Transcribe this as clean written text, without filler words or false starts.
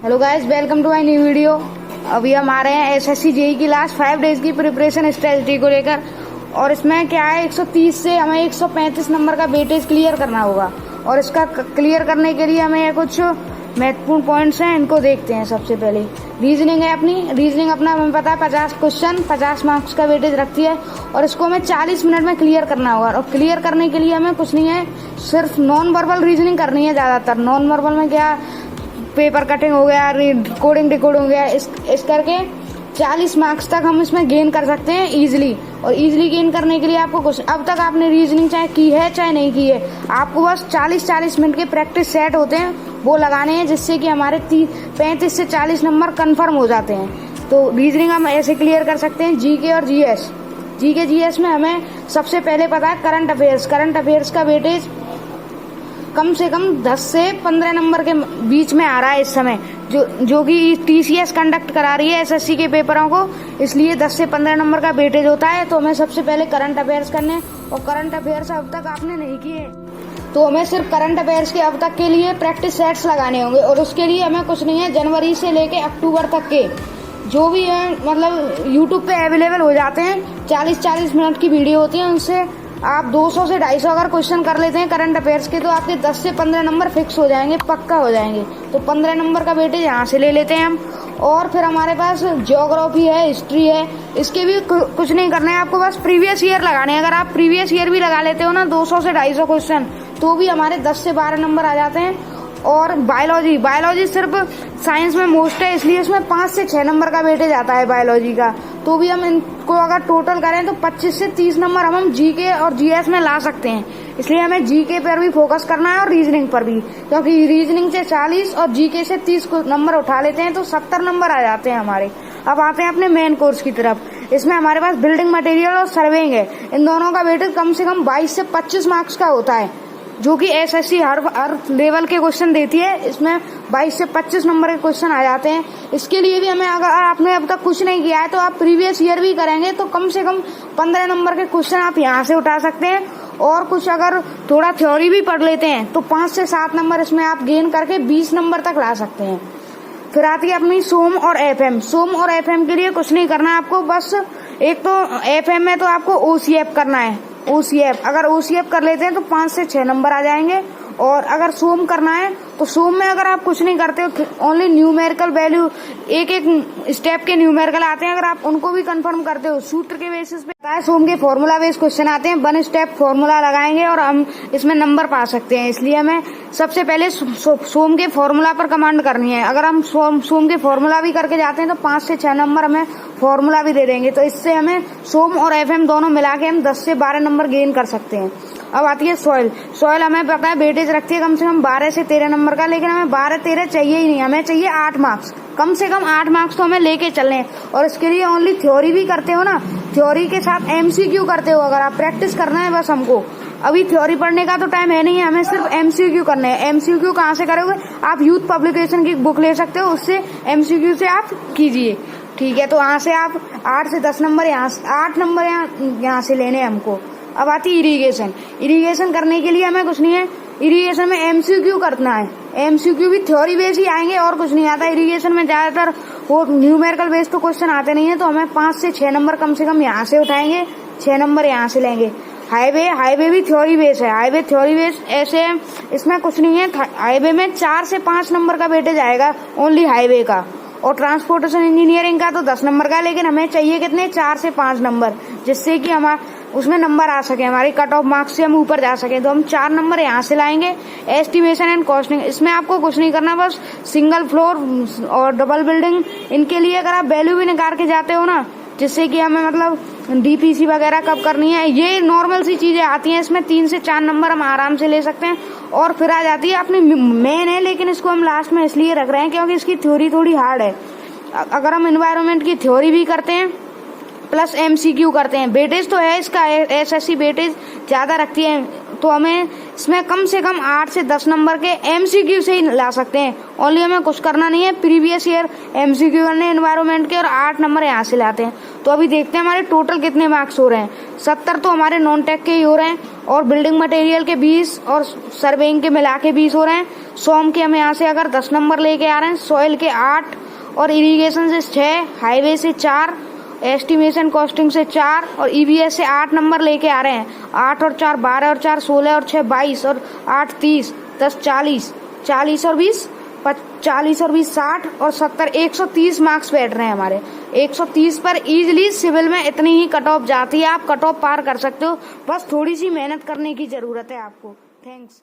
Hello guys, welcome to my new video. अभी हम आ रहे हैं एसएससी जेई की लास्ट 5 डेज की प्रिपरेशन स्ट्रेटजी को लेकर। और इसमें क्या है, 130 से हमें 135 नंबर का वेटेज क्लियर करना होगा। और इसका क्लियर करने के लिए हमें कुछ महत्वपूर्ण पॉइंट्स हैं, इनको देखते हैं। सबसे पहले रीजनिंग है। रीजनिंग अपना हमें पता है 50 क्वेश्चन 50 मार्क्स का वेटेज रखती है और इसको हमें 40 मिनट में क्लियर करना होगा। और क्लियर करने के लिए हमें कुछ नहीं है, सिर्फ नॉन वर्बल रीजनिंग करनी है। ज़्यादातर नॉन वर्बल में क्या, पेपर कटिंग हो गया, कोडिंग डिकोडिंग हो गया, इस करके 40 मार्क्स तक हम इसमें गेन कर सकते हैं इजीली। और इजीली गेन करने के लिए आपको कुछ, अब तक आपने रीजनिंग चाहे की है चाहे नहीं की है, आपको बस 40-40 मिनट के प्रैक्टिस सेट होते हैं वो लगाने हैं, जिससे कि हमारे 35 से 40 नंबर कंफर्म हो जाते हैं। तो रीजनिंग हम ऐसे क्लियर कर सकते हैं। जीके और जीएस। जीके जीएस में हमें सबसे पहले पता है करंट अफेयर्स। करंट अफेयर्स का वेटेज कम से कम 10 से 15 नंबर के बीच में आ रहा है इस समय, जो कि टीसीएस कंडक्ट करा रही है एसएससी के पेपरों को, इसलिए 10 से 15 नंबर का वेटेज होता है। तो हमें सबसे पहले करंट अफेयर्स करने, और करंट अफेयर्स अब तक आपने नहीं किए तो हमें सिर्फ करंट अफेयर्स के अब तक के लिए प्रैक्टिस सेट्स लगाने होंगे। और उसके लिए हमें कुछ नहीं है, जनवरी से लेके अक्टूबर तक के जो भी है, मतलब यूट्यूब पे अवेलेबल हो जाते हैं, 40-40 मिनट की वीडियो होती है, उनसे आप 200 से 250 अगर क्वेश्चन कर लेते हैं करंट अफेयर्स के, तो आपके 10 से 15 नंबर फिक्स हो जाएंगे, पक्का हो जाएंगे। तो 15 नंबर का वेटेज यहाँ से ले लेते हैं हम। और फिर हमारे पास ज्योग्राफी है, हिस्ट्री है, इसके भी कुछ नहीं करना है, आपको बस प्रीवियस ईयर लगाने हैं। अगर आप प्रीवियस ईयर भी लगा लेते हो ना, 200 से 250 क्वेश्चन, तो भी हमारे 10 से 12 नंबर आ जाते हैं। और बायोलॉजी सिर्फ साइंस में मोस्ट है, इसलिए उसमें 5 से 6 नंबर का वेटेज आता है बायोलॉजी का। तो भी हम इनको अगर टोटल करें तो 25 से 30 नंबर हम जीके और जीएस में ला सकते हैं। इसलिए हमें जीके पर भी फोकस करना है और रीजनिंग पर भी, क्योंकि रीजनिंग से 40 और जीके से 30 नंबर उठा लेते हैं तो 70 नंबर आ जाते हैं हमारे। अब आते हैं अपने मेन कोर्स की तरफ। इसमें हमारे पास बिल्डिंग मटेरियल और सर्वेइंग है। इन दोनों का वेटेज कम से कम 22 से 25 मार्क्स का होता है, जो कि एसएससी हर लेवल के क्वेश्चन देती है। इसमें 22 से 25 नंबर के क्वेश्चन आ जाते हैं। इसके लिए भी हमें, अगर आपने अब तक कुछ नहीं किया है तो आप प्रीवियस ईयर भी करेंगे तो कम से कम 15 नंबर के क्वेश्चन आप यहाँ से उठा सकते हैं। और कुछ अगर थोड़ा थ्योरी भी पढ़ लेते हैं तो 5 से 7 नंबर इसमें आप गेन करके 20 नंबर तक ला सकते हैं। फिर आती है अपनी सोम और एफएम। सोम और एफएम के लिए कुछ नहीं करना है आपको, बस एक तो एफएम में तो आपको ओसीएफ करना है। ओसीएफ अगर ओसीएफ कर लेते हैं तो 5 से 6 नंबर आ जाएंगे। और अगर सोम करना है तो सोम में अगर आप कुछ नहीं करते हो, ओनली न्यूमेरिकल वैल्यू, एक स्टेप के न्यूमेरिकल आते हैं, अगर आप उनको भी कंफर्म करते हो सूत्र के बेसिस पे, सोम के फॉर्मूला बेस्ड क्वेश्चन आते हैं, 1 स्टेप फॉर्मूला लगाएंगे और हम इसमें नंबर पा सकते हैं। इसलिए हमें सबसे पहले सोम के फॉर्मूला पर कमांड करनी है। अगर हम सोम के फॉर्मूला भी करके जाते हैं तो 5 से 6 नंबर हमें फॉर्मूला भी दे देंगे। तो इससे हमें सोम और एफएम दोनों मिला के हम 10 से 12 नंबर गेन कर सकते हैं। अब आती है सॉइल हमें पता है वेटेज रखती है कम से कम 12 से 13 नंबर का, लेकिन हमें 12-13 चाहिए ही नहीं, हमें चाहिए 8 मार्क्स। कम से कम 8 मार्क्स तो हमें लेके चलने हैं। और इसके लिए ओनली थ्योरी भी करते हो ना, थ्योरी के साथ एमसीक्यू करते हो, अगर आप प्रैक्टिस करना है बस हमको। अभी थ्योरी पढ़ने का तो टाइम है नहीं है, हमें सिर्फ एमसीक्यू करने हैं। एमसीक्यू कहाँ से करोगे, आप यूथ पब्लिकेशन की बुक ले सकते हो, उससे एमसीक्यू से आप कीजिए, ठीक है। तो यहाँ से आप 8 से 10 नंबर, 8 नंबर यहाँ से लेने हैं हमको। अब आती इरिगेशन। इरिगेशन करने के लिए हमें कुछ नहीं है, इरिगेशन में एमसीक्यू करना है। एमसीक्यू भी थ्योरी बेस ही आएंगे और कुछ नहीं आता। इरिगेशन में ज्यादातर वो न्यूमेरिकल बेस तो क्वेश्चन आते नहीं है, तो हमें 5 से 6 नंबर कम से कम यहाँ से उठाएंगे, 6 नंबर यहाँ से लेंगे। हाईवे भी थ्योरी बेस है। हाईवे थ्योरी बेस ऐसे, इसमें कुछ नहीं है। हाईवे में 4 से 5 नंबर का वेटेज आएगा ओनली हाईवे का। और ट्रांसपोर्टेशन इंजीनियरिंग का तो 10 नंबर का, लेकिन हमें चाहिए कितने, 4 से 5 नंबर, जिससे कि हमारा उसमें नंबर आ सके, हमारी कट ऑफ मार्क्स से हम ऊपर जा सके। तो हम 4 नंबर यहाँ से लाएंगे। एस्टिमेशन एंड कॉस्टिंग, इसमें आपको कुछ नहीं करना, बस सिंगल फ्लोर और डबल बिल्डिंग, इनके लिए अगर आप वैल्यू भी निकाल के जाते हो ना, जिससे कि हमें मतलब डीपीसी वगैरह कब करनी है, ये नॉर्मल सी चीजें आती हैं। इसमें 3 से 4 नंबर हम आराम से ले सकते हैं। और फिर आ जाती है अपनी मेन है, लेकिन इसको हम लास्ट में इसलिए रख रहे हैं क्योंकि इसकी थ्योरी थोड़ी हार्ड है। अगर हम एनवायरनमेंट की थ्योरी भी करते हैं प्लस एमसीक्यू करते हैं, वेटेज तो है इसका, एसएससी वेटेज ज्यादा रखती है, तो हमें इसमें कम से कम 8 से 10 नंबर के MCQ से ही ला सकते हैं। ओनली हमें कुछ करना नहीं है, प्रीवियस ईयर MCQ करने एनवायरमेंट के और 8 नंबर यहाँ से लाते हैं। तो अभी देखते हैं हमारे टोटल कितने मार्क्स हो रहे हैं। 70 तो हमारे नॉन टेक के ही हो रहे हैं और बिल्डिंग मटेरियल के 20 और सर्वेइंग के मिला के 20 हो रहे हैं। सोम के हम यहाँ से अगर 10 नंबर लेके आ रहे हैं, सॉइल के 8 और इरिगेशन से 6, हाईवे से 4, एस्टिमेशन कॉस्टिंग से 4 और EVS से 8 नंबर लेके आ रहे हैं। 8 और 4 12 और 4 16 और 6 22 और 8 30 10 40 40 और 20 40 और 20 60 और 70 130 मार्क्स बैठ रहे हैं हमारे। 130 पर इजीली सिविल में इतनी ही कट ऑफ जाती है। आप कट ऑफ पार कर सकते हो, बस थोड़ी सी मेहनत करने की जरूरत है आपको। थैंक्स।